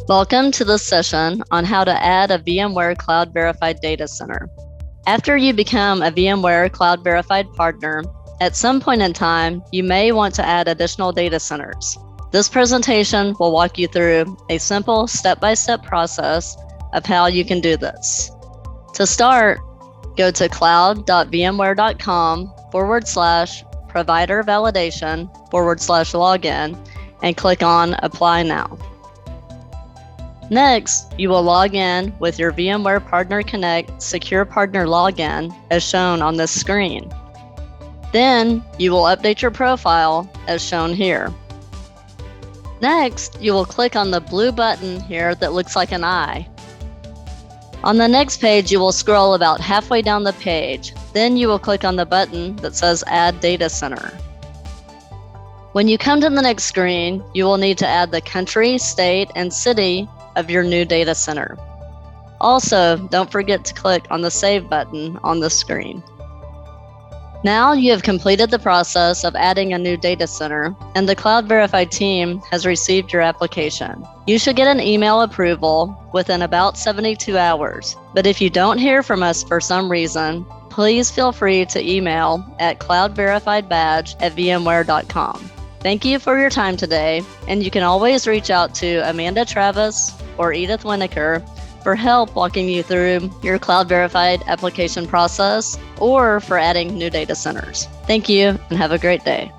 Welcome to this session on how to add a VMware Cloud Verified data center. After you become a VMware Cloud Verified partner, at some point in time, you may want to add additional data centers. This presentation will walk you through a simple step-by-step process of how you can do this. To start, go to cloud.vmware.com/provider validation/login and click on Apply Now. Next, you will log in with your VMware Partner Connect Secure Partner Login as shown on this screen. Then, you will update your profile as shown here. Next, you will click on the blue button here that looks like an eye. On the next page, you will scroll about halfway down the page. Then you will click on the button that says Add Data Center. When you come to the next screen, you will need to add the country, state, and city of your new data center. Also, don't forget to click on the Save button on the screen. Now you have completed the process of adding a new data center, and the Cloud Verified team has received your application. You should get an email approval within about 72 hours. But if you don't hear from us for some reason, please feel free to email at cloudverifiedbadge@vmware.com. Thank you for your time today, and you can always reach out to Amanda Travis or Edith Winokur for help walking you through your Cloud Verified application process or for adding new data centers. Thank you and have a great day.